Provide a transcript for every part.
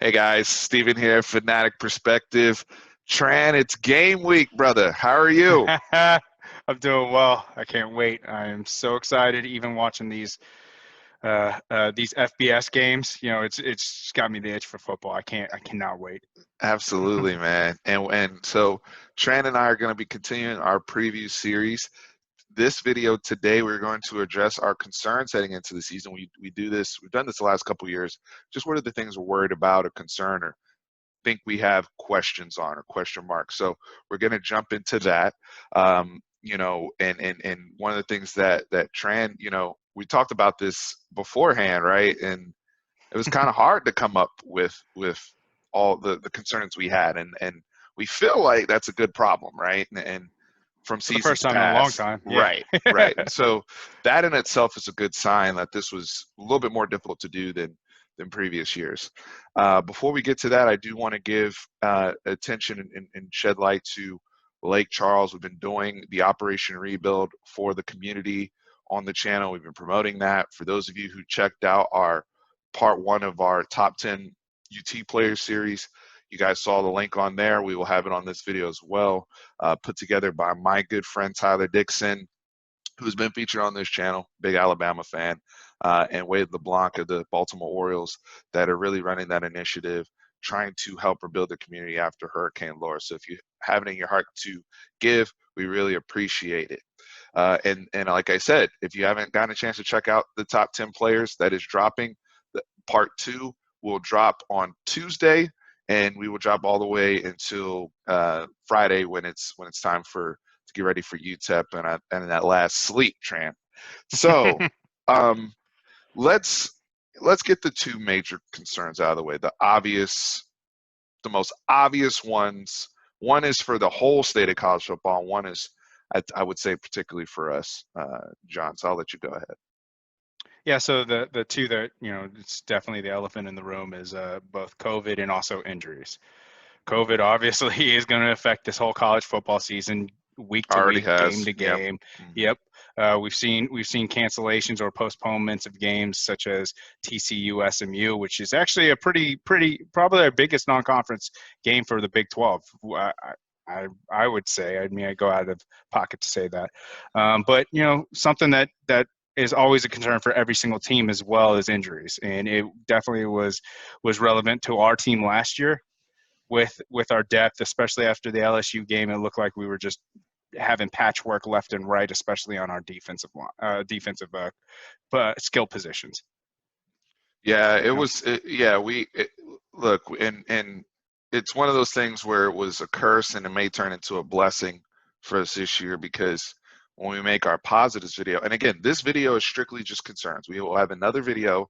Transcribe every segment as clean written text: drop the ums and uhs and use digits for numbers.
Hey guys, Steven here, Fanatic Perspective. Tran, it's game week, brother. How are you? I'm doing well. I can't wait. I am so excited. Even watching these FBS games, it's just got me the itch for football. I cannot wait. Absolutely, man. And so Tran and I are going to be continuing our preview series. This video today, we're going to address our concerns heading into the season. We do this, we've done this the last couple of years. Just what are the things we're worried about or concerned or think we have questions on or question marks. So we're going to jump into that. And one of the things that Tran, we talked about this beforehand, right? And it was kind of hard to come up with all the concerns we had, and we feel like that's a good problem, right? And from For the first seasons time in a long past, time. Yeah. right, right. And so that in itself is a good sign that this was a little bit more difficult to do than previous years. Before we get to that, I do want to give attention and shed light to Lake Charles. We've been doing the Operation Rebuild for the community on the channel. We've been promoting that. For those of you who checked out our part one of our top 10 UT players series, you guys saw the link on there. We will have it on this video as well, put together by my good friend Tyler Dixon, who's been featured on this channel, big Alabama fan, and Wade LeBlanc of the Baltimore Orioles that are really running that initiative, trying to help rebuild the community after Hurricane Laura. So if you have it in your heart to give, we really appreciate it. And like I said, if you haven't gotten a chance to check out the top 10 players that is dropping, the part two will drop on Tuesday, and we will drop all the way until Friday when it's time to get ready for UTEP and that last sleep, Tran. So um, let's get the two major concerns out of the way. The most obvious ones. One is for the whole state of college football. One is, I would say, particularly for us, John. So I'll let you go ahead. Yeah, so the two that, it's definitely the elephant in the room is both COVID and also injuries. COVID obviously is going to affect this whole college football season, week to Already week, game has. to Yep. game. Mm-hmm. Yep. We've seen cancellations or postponements of games such as TCU SMU, which is actually a pretty probably our biggest non-conference game for the Big 12. I would say. I mean, I go out of pocket to say that, but something that is always a concern for every single team as well as injuries, and it definitely was relevant to our team last year with our depth, especially after the LSU game. It looked like we were just having patchwork left and right, especially on our defensive skill positions. Yeah, You it know, was. Look, and it's one of those things where it was a curse and it may turn into a blessing for us this year because when we make our positives video, and again, this video is strictly just concerns. We will have another video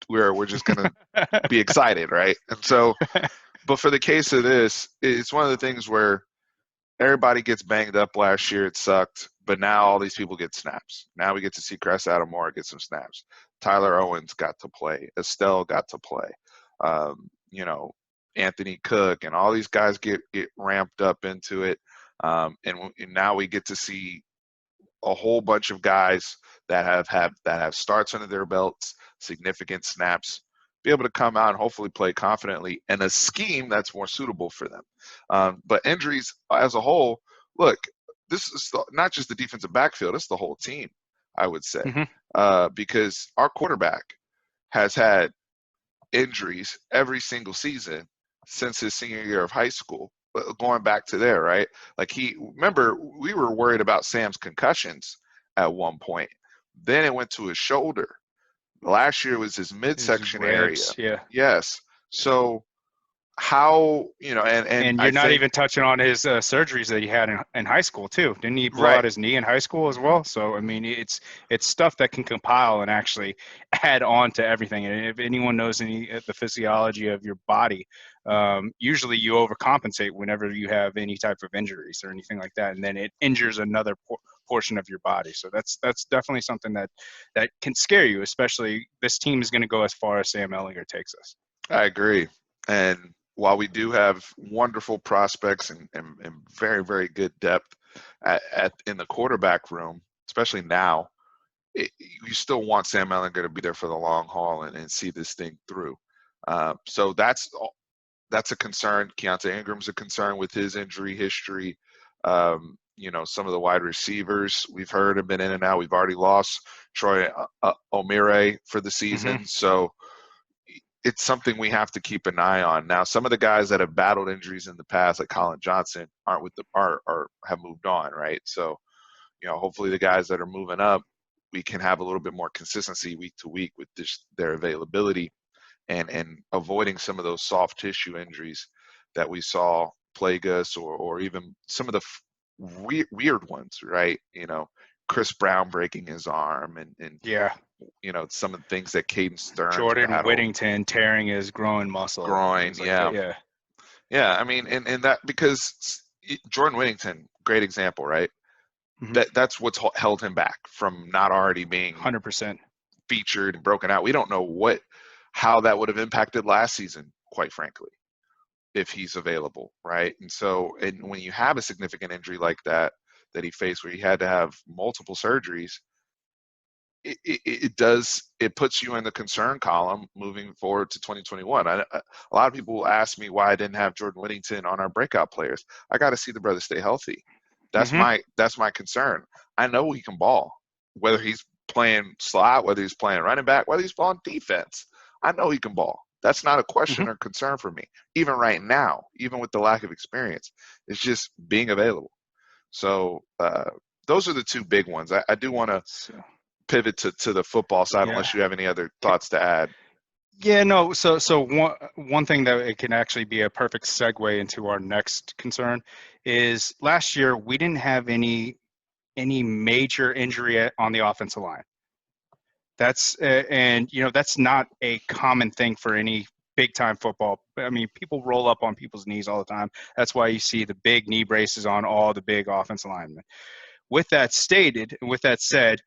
where we're just gonna be excited, right? And so, but for the case of this, it's one of the things where everybody gets banged up last year. It sucked, but now all these people get snaps. Now we get to see Cress Moore get some snaps. Tyler Owens got to play. Estelle got to play. Um, you know, Anthony Cook and all these guys get ramped up into it. And now we get to see a whole bunch of guys that have starts under their belts, significant snaps, be able to come out and hopefully play confidently in a scheme that's more suitable for them. But injuries as a whole, look, this is not just the defensive backfield; it's the whole team, I would say, mm-hmm. because our quarterback has had injuries every single season since his senior year of high school. Going back to there, right? Like remember, we were worried about Sam's concussions at one point. Then it went to his shoulder. Last year was his His midsection area. ribs, yeah. Yes. So how, and And I you're not think, even touching on his surgeries that he had in high school too. Didn't he blow out right. his knee in high school as Mhm. well? So I mean, it's stuff that can compile and actually add on to everything. And if anyone knows the physiology of your body, usually you overcompensate whenever you have any type of injuries or anything like that, and then it injures another portion of your body. So that's definitely something that can scare you. Especially this team is going to go as far as Sam Ellinger takes us. I agree. And while we do have wonderful prospects and very, very good depth in the quarterback room, especially now, you still want Sam Ellinger to be there for the long haul and see this thing through. So that's a concern. Keontae Ingram's a concern with his injury history. Some of the wide receivers we've heard have been in and out. We've already lost Troy Omire for the Mm-hmm. season. So it's something we have to keep an eye on. Now, some of the guys that have battled injuries in the past, like Colin Johnson, aren't with the are have moved on, right? So, hopefully the guys that are moving up, we can have a little bit more consistency week to week with their availability and avoiding some of those soft tissue injuries that we saw plague us, or even some of the weird ones, right? Chris Brown breaking his arm, and Yeah. some of the things that Caden Stearns Jordan battled. Whittington tearing his groin muscle, Groin, things like yeah. that. Yeah. Yeah, I mean, and that, because Jordan Whittington, great example, right? Mm-hmm. That's what's held him back from not already being 100%. featured and broken out. We don't know how that would have impacted last season, quite frankly, if he's available, right? And when you have a significant injury like that he faced, where he had to have multiple surgeries, it puts you in the concern column moving forward to 2021. A lot of people will ask me why I didn't have Jordan Whittington on our breakout players. I got to see the brother stay healthy. That's my concern. I know he can ball, whether he's playing slot, whether he's playing running back, whether he's playing defense. I know he can ball. That's not a question or concern for me, even right now, even with the lack of experience. It's just being available. So those are the two big ones. I do want to pivot to the football side, unless you have any other thoughts to add. Yeah, no. So one thing that it can actually be a perfect segue into our next concern is last year we didn't have any major injury on the offensive line. That's and that's not a common thing for any big time football. I mean, people roll up on people's knees all the time. That's why you see the big knee braces on all the big offensive linemen. With that said,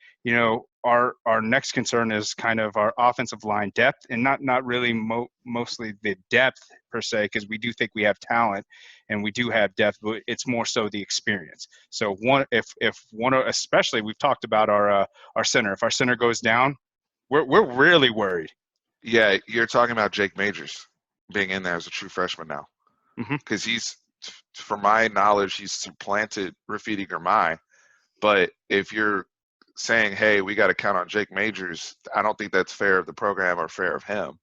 our next concern is kind of our offensive line depth, and not really mostly the depth per se, because we do think we have talent and we do have depth, but it's more so the experience. So especially we've talked about our center. If our center goes down, we're really worried. Yeah, you're talking about Jake Majors being in there as a true freshman now, because from my knowledge, he's supplanted Rafidi Girmay. But if you're saying, hey, we got to count on Jake Majors, I don't think that's fair of the program or fair of him,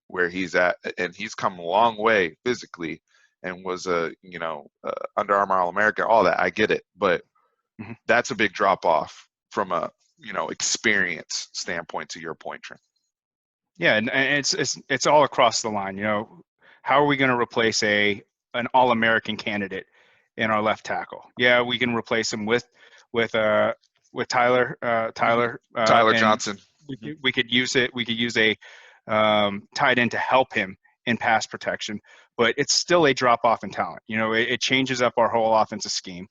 where he's at. And he's come a long way physically and was Under Armour All-American, all that. I get it. But that's a big drop off from a, experience standpoint, to your point, Trent. Yeah, and it's all across the line. How are we going to replace an All-American candidate in our left tackle? Yeah, we can replace him with Tyler Johnson. We could use it. We could use a tight end to help him in pass protection, but it's still a drop off in talent. It changes up our whole offensive scheme.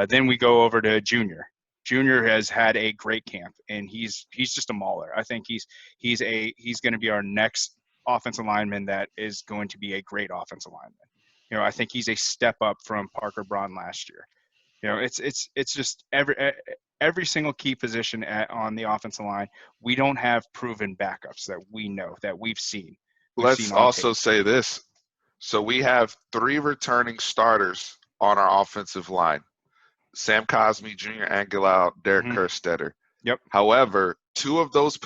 Then we go over to Junior. Junior has had a great camp, and he's just a mauler. I think he's going to be our next offensive lineman that is going to be a great offensive lineman. I think he's a step up from Parker Braun last year. It's just every single key position on the offensive line. We don't have proven backups that we know, that we've seen. Let's also say this. So we have 3 returning starters on our offensive line: Sam Cosmi, Junior Angulau, Derek Kerstetter. Yep. However, two of those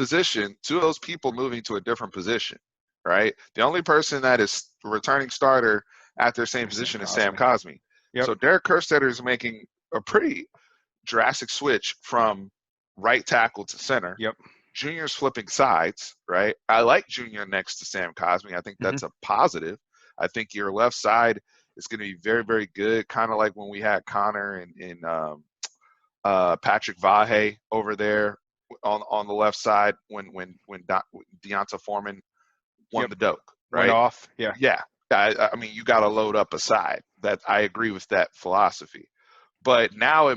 people moving to a different position, right? The only person that is returning starter at their same position is Sam Cosmi. Yep. So Derek Kerstetter is making a pretty drastic switch from right tackle to center. Yep. Junior's flipping sides, right? I like Junior next to Sam Cosmi. I think that's a positive. I think your left side is going to be very, very good, kind of like when we had Connor and Patrick Vahe over there on the left side when Deonta Foreman won the Doak, right? Went off, yeah. Yeah. I mean, you got to load up a side. That I agree with that philosophy. But now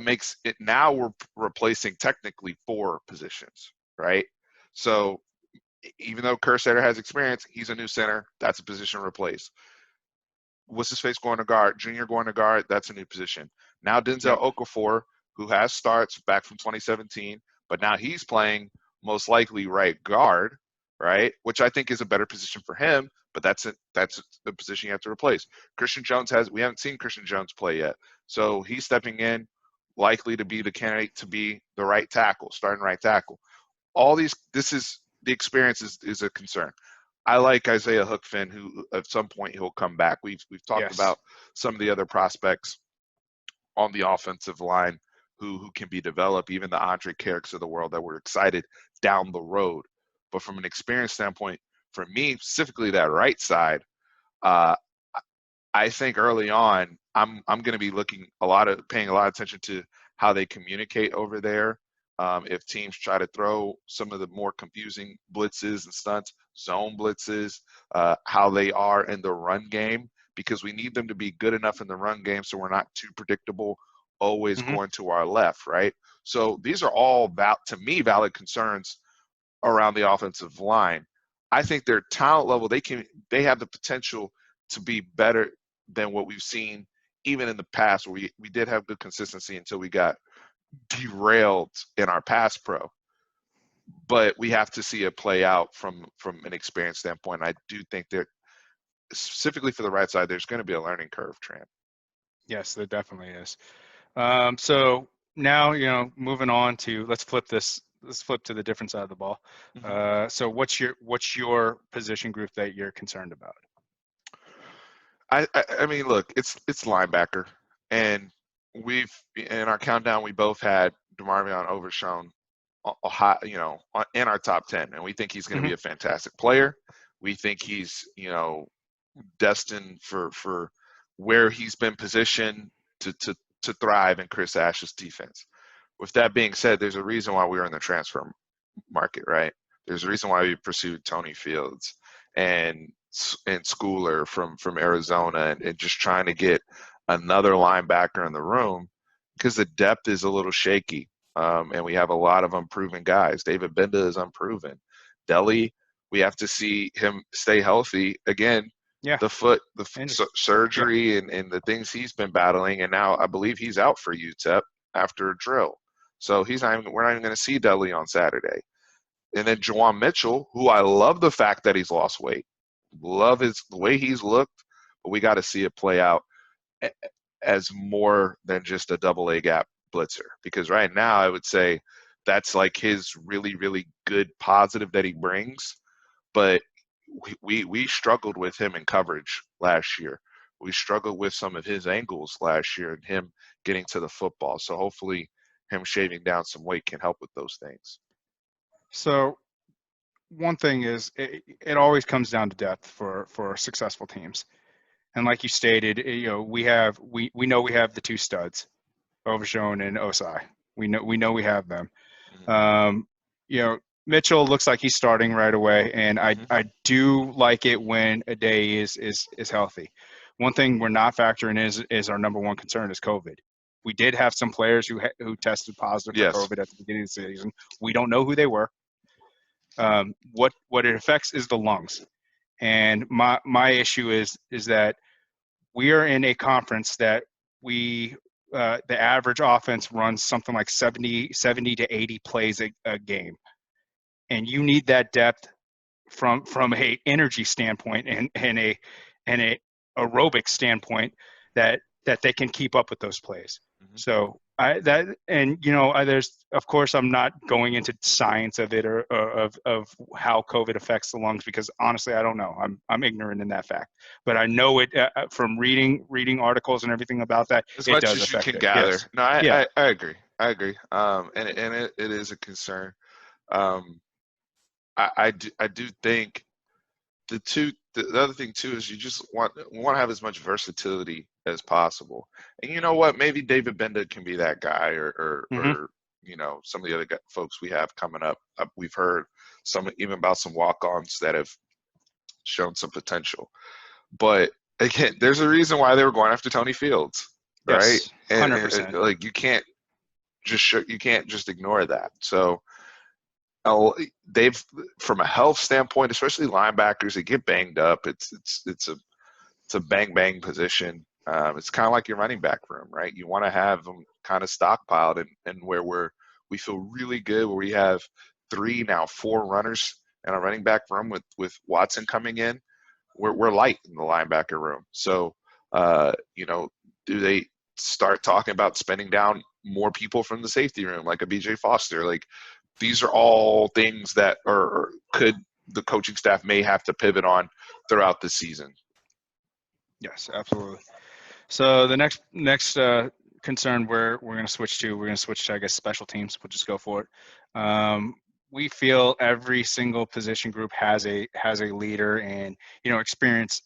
now we're replacing technically 4 positions, right? So even though Kerstetter has experience, he's a new center. That's a position replaced. What's his face going to guard? Junior going to guard. That's a new position. Now Denzel Okafor, who has starts back from 2017, but now he's playing most likely right guard, right? Which I think is a better position for him, but that's the position you have to replace. We haven't seen Christian Jones play yet. So he's stepping in, likely to be the candidate to be the right tackle, starting right tackle. The experience is a concern. I like Isaiah Hookfin, who at some point he'll come back. We've talked Yes. about some of the other prospects on the offensive line who can be developed, even the Andre Carricks of the world that we're excited down the road. But from an experience standpoint, for me, specifically that right side, uh, I think early on, I'm going to be paying a lot of attention to how they communicate over there. If teams try to throw some of the more confusing blitzes and stunts, zone blitzes, how they are in the run game, because we need them to be good enough in the run game so we're not too predictable, always Mm-hmm. going to our left, right? So these are all, to me, valid concerns around the offensive line. I think their talent level, they have the potential to be better than what we've seen even in the past, where we did have good consistency until we got derailed in our pass pro. But we have to see it play out from an experience standpoint. I do think that specifically for the right side, there's going to be a learning curve, Trent. Yes, there definitely is. So now, moving on to let's flip to the different side of the ball. Mm-hmm. So what's your position group that you're concerned about? I mean, look, it's linebacker, and we've in our countdown we both had DeMarvion Overshown, in our top 10, and we think he's going to Mm-hmm. be a fantastic player. We think he's destined for where he's been positioned to thrive in Chris Ash's defense. With that being said, there's a reason why we were in the transfer market, right? There's a reason why we pursued Tony Fields and Schooler from Arizona, and just trying to get another linebacker in the room, because the depth is a little shaky, and we have a lot of unproven guys. David Benda is unproven. Deli, we have to see him stay healthy again. Yeah. Yeah. Surgery and the things he's been battling, and now I believe he's out for UTEP after a drill. So we're not even going to see Dudley on Saturday. And then Juwan Mitchell, who I love the fact that he's lost weight, love the way he's looked, but we got to see it play out as more than just a double A gap blitzer. Because right now, I would say that's like his really, really good positive that he brings. But we struggled with him in coverage last year. We struggled with some of his angles last year and him getting to the football. So hopefully him shaving down some weight can help with those things. So one thing is it always comes down to depth for successful teams. And like you stated, we know we have the two studs, Overshown and Osai. We know we have them. Mm-hmm. Mitchell looks like he's starting right away, and Mm-hmm. I do like it when a day is healthy. One thing we're not factoring is our number one concern is COVID. We did have some players who tested positive for Yes. COVID at the beginning of the season. We don't know who they were. What it affects is the lungs, and my issue is that we are in a conference that the average offense runs something like 70 to 80 plays a game, and you need that depth from a energy standpoint and a aerobic standpoint that they can keep up with those plays. Mm-hmm. So there's, of course, I'm not going into science of it or of how COVID affects the lungs, because honestly I don't know. I'm ignorant in that fact, but I know it from reading articles and everything about that. As It much does as you affect can it. gather. Yes. No, Yeah. I agree. I agree. And it is a concern. I do think the other thing too is you just want to have as much versatility as possible. And you know what? Maybe David Benda can be that guy, Mm-hmm. or some of the other folks we have coming up. We've heard even about some walk-ons that have shown some potential. But again, there's a reason why they were going after Tony Fields, right? Yes. And 100%. like you can't just ignore that. So they've, from a health standpoint, especially linebackers, they get banged up. It's a bang position. It's kind of like your running back room, right? You want to have them kind of stockpiled, and where we feel really good, where we have 4 runners and our running back room with Watson coming in, we're light in the linebacker room. So, do they start talking about spending down more people from the safety room, like a BJ Foster? Like, these are all things that could the coaching staff may have to pivot on throughout the season. Yes, absolutely. So the next concern we're going to switch to, I guess, special teams. We'll just go for it. We feel every single position group has a leader and experience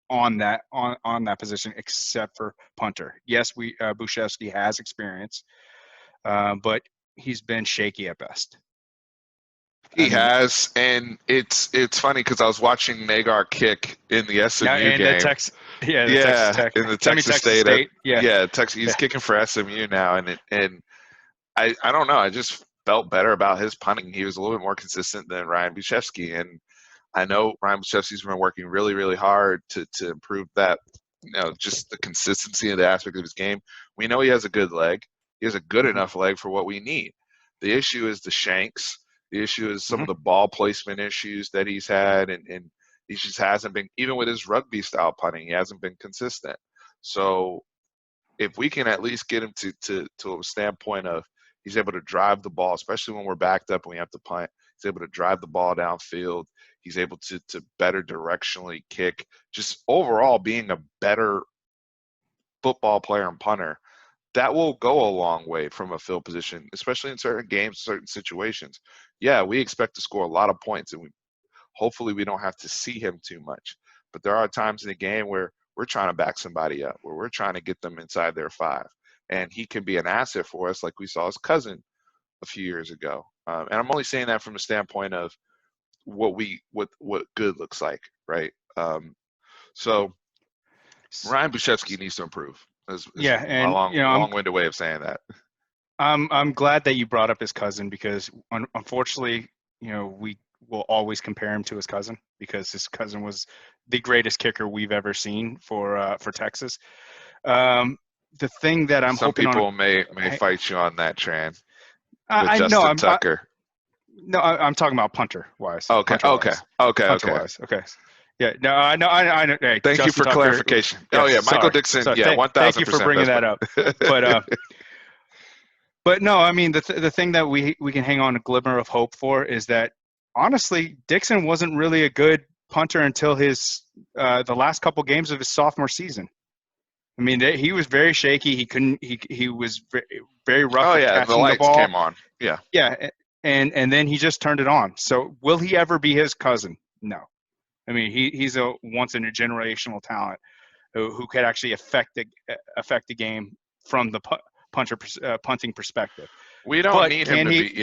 on that position, except for punter. Yes, Bushevsky has experience, but he's been shaky at best. He has, and it's funny because I was watching Nagar kick in the SMU game. Texas in the Texas State. Texas. He's kicking for SMU now, and I don't know. I just felt better about his punting. He was a little bit more consistent than Ryan Bushevsky, and I know Ryan Bushevsky's been working really, really hard to improve that. Just the consistency of the aspect of his game. We know he has a good leg. He has a good enough leg for what we need. The issue is the shanks. The issue is some of the ball placement issues that he's had, and he just hasn't been, even with his rugby style punting, he hasn't been consistent. So if we can at least get him to a standpoint of he's able to drive the ball, especially when we're backed up and we have to punt, he's able to drive the ball downfield. He's able to better directionally kick, just overall being a better football player and punter. That will go a long way from a field position, especially in certain games, certain situations. Yeah, we expect to score a lot of points, and hopefully we don't have to see him too much. But there are times in the game where we're trying to back somebody up, where we're trying to get them inside their 5. And he can be an asset for us like we saw his cousin a few years ago. And I'm only saying that from a standpoint of what good looks like, right? So Ryan Bushevsky needs to improve. Is a long-winded way of saying that. I'm glad that you brought up his cousin because unfortunately, we will always compare him to his cousin because his cousin was the greatest kicker we've ever seen for Texas. The thing that I'm hoping people may fight you on that, Tran. I know Justin Tucker. I'm talking about punter wise. Okay. Yeah, no, I know. Hey, thank Justin you for Tucker, clarification. Michael sorry. Dixon. Sorry. 1,000%. Thank you for bringing that up. But no, I mean the thing that we can hang on a glimmer of hope for is that honestly, Dixon wasn't really a good punter until his the last couple games of his sophomore season. I mean, he was very shaky. He couldn't. He was very rough. Oh yeah, catching the lights ball. Came on. Yeah. Yeah, and then he just turned it on. So will he ever be his cousin? No. I mean, he's a once in a generational talent who could actually affect the game from the punting perspective. We don't need him to be.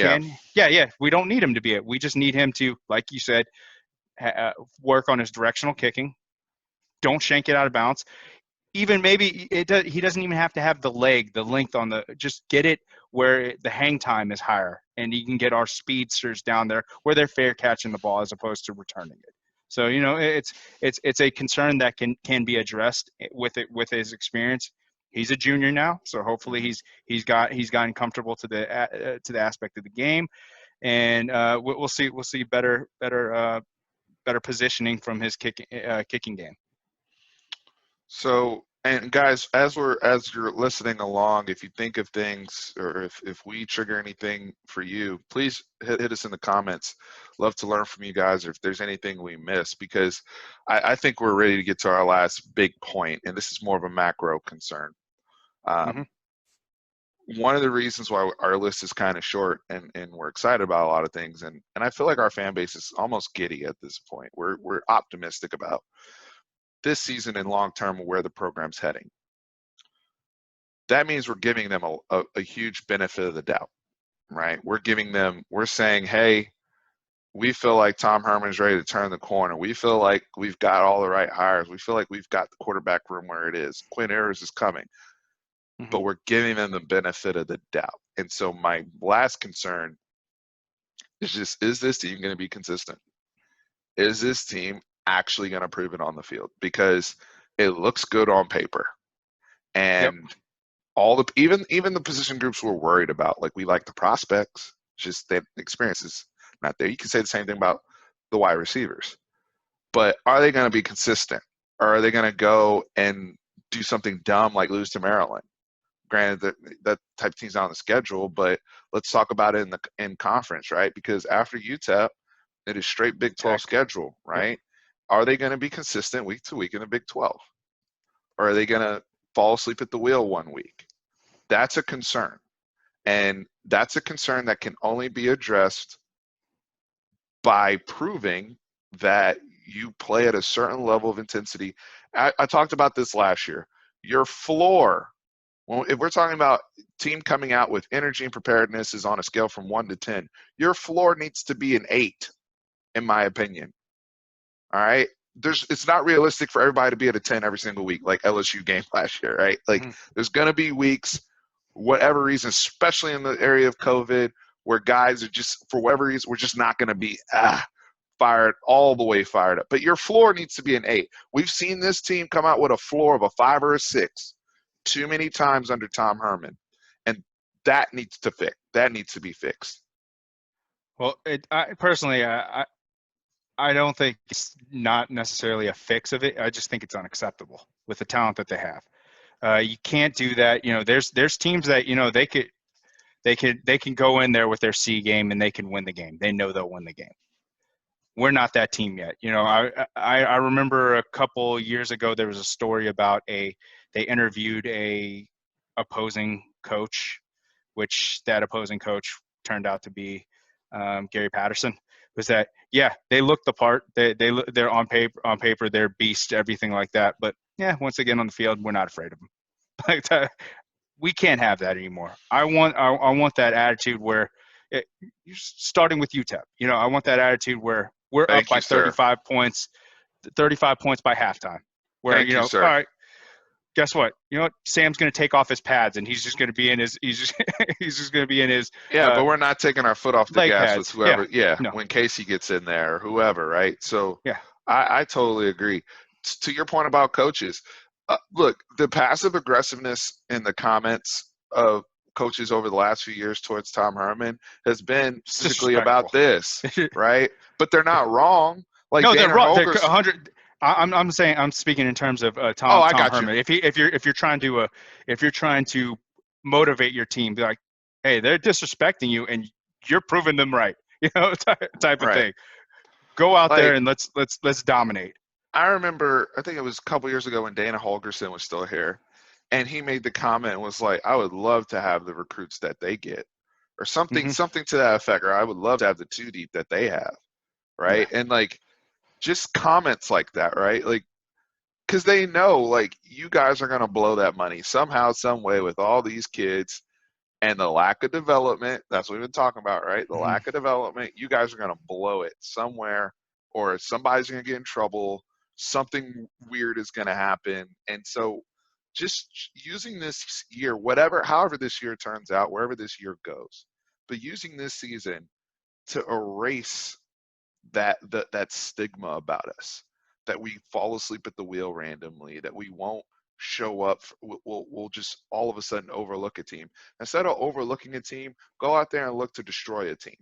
Yeah. We don't need him to be it. We just need him to, like you said, work on his directional kicking. Don't shank it out of bounds. Even maybe he doesn't even have to have the length on just get it where the hang time is higher, and you can get our speedsters down there where they're fair catching the ball as opposed to returning it. So it's a concern that can be addressed with his experience. He's a junior now, so hopefully he's gotten comfortable to the aspect of the game, and we'll see better positioning from his kicking game. So, and guys, as you're listening along, if you think of things or if we trigger anything for you, please hit us in the comments. Love to learn from you guys, or if there's anything we missed, because I think we're ready to get to our last big point, and this is more of a macro concern. One of the reasons why our list is kind of short and we're excited about a lot of things, and I feel like our fan base is almost giddy at this point. We're optimistic about this season and long term where the program's heading. That means we're giving them a huge benefit of the doubt, right? We're saying, hey, we feel like Tom Herman's ready to turn the corner. We feel like we've got all the right hires. We feel like we've got the quarterback room where it is. Quinn Ewers is coming. But we're giving them the benefit of the doubt. And so my last concern is just, is this team going to be consistent? Is this team actually going to prove it on the field? Because it looks good on paper. And even the position groups we're worried about, like we like the prospects, just that experience is not there. You can say the same thing about the wide receivers. But are they going to be consistent? Or are they going to go and do something dumb like lose to Maryland? Granted, that type of team's not on the schedule, but let's talk about it in conference, right? Because after UTEP, it is straight Big 12 Tech. schedule, Yep. right? Are they going to be consistent week to week in the Big 12? Or are they going to fall asleep at the wheel one week? That's a concern. And that's a concern that can only be addressed by proving that you play at a certain level of intensity. I talked about this last year. Your floor, if we're talking about team coming out with energy and preparedness is on a scale from 1 to 10, your floor needs to be an 8, in my opinion. All right? It's not realistic for everybody to be at a 10 every single week, like LSU game last year, right? Like, there's going to be weeks, whatever reason, especially in the area of COVID, where guys are just, for whatever reason, we're just not going to be fired all the way fired up. But your floor needs to be an 8. We've seen this team come out with a floor of a 5 or a 6 too many times under Tom Herman, and that needs to fix. That needs to be fixed. Well, I don't think it's not necessarily a fix of it. I just think it's unacceptable with the talent that they have. You can't do that. You know, there's teams that, you know, they can go in there with their C game and they can win the game. They know they'll win the game. We're not that team yet. You know, I remember a couple years ago there was a story about they interviewed a opposing coach, which that opposing coach turned out to be Gary Patterson. Was that, yeah, they look the part. They're on paper they're beast, everything like that. But yeah, once again on the field, we're not afraid of them. Like that, we can't have that anymore. I want that attitude where you're starting with UTEP. You know, I want that attitude where we're up by 35 points by halftime. Where, Thank you, sir. all right, guess what? You know what? Sam's going to take off his pads and he's just going to be in his he's just going to be in his but we're not taking our foot off the gas pads. with whoever. No. When Casey gets in there or whoever, right? So yeah, I totally agree. To your point about coaches, look, the passive aggressiveness in the comments of coaches over the last few years towards Tom Herman has been specifically about this, right? But they're not wrong. Like, no, Dana they're wrong. Holger's, They're 100. I'm saying, I'm speaking in terms of Tom Herman. You. If you're trying to motivate your team, be like, hey, they're disrespecting you and you're proving them right, you know, type of thing. Go out there and let's dominate. I remember, I think it was a couple years ago when Dana Holgerson was still here, and he made the comment and was like, I would love to have the recruits that they get, or something to that effect, or I would love to have the 2 deep that they have, right? Yeah. And like, just comments like that, right? Like, because they know, like, you guys are going to blow that money somehow, some way with all these kids and the lack of development. That's what we've been talking about, right? The lack of development. You guys are going to blow it somewhere, or somebody's going to get in trouble. Something weird is going to happen. And so just using this year, however this year turns out, wherever this year goes, but using this season to erase that stigma about us, that we fall asleep at the wheel randomly, that we won't show up, we'll just all of a sudden overlook a team. Instead of overlooking a team, go out there and look to destroy a team.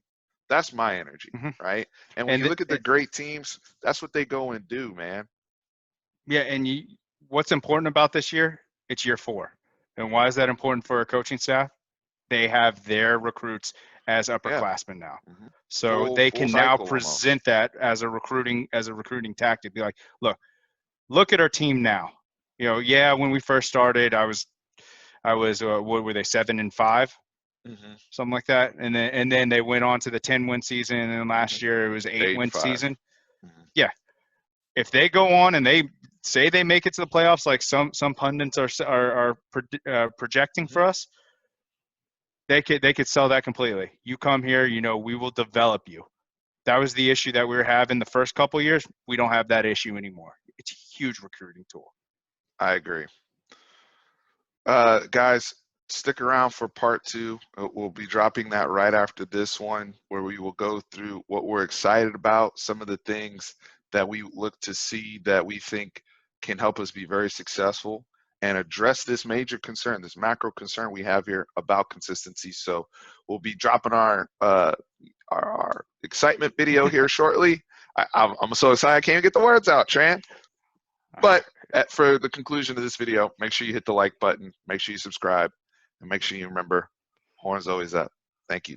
That's my energy, right? And when you look at the great teams, that's what they go and do, man. Yeah, and what's important about this year? It's year 4. And why is that important for a coaching staff? They have their recruits as upperclassmen now. So they can now present that as a recruiting tactic. Be like, look at our team now. You know, yeah, when we first started, I was what were they, 7-5, something like that, and then they went on to the 10-win season, and then last year it was 8-win season. Yeah, if they go on and they say they make it to the playoffs, like some pundits are projecting for us, they could sell that completely. You come here, you know, we will develop you. That was the issue that we were having the first couple of years. We don't have that issue anymore. It's a huge recruiting tool. I agree. Guys, stick around for part 2. We'll be dropping that right after this one, where we will go through what we're excited about, some of the things that we look to see that we think can help us be very successful, and address this major concern, this macro concern we have here about consistency. So we'll be dropping our excitement video here shortly. I'm so excited I can't even get the words out, Tran. But for the conclusion of this video, make sure you hit the like button, make sure you subscribe, and make sure you remember, horns always up. Thank you.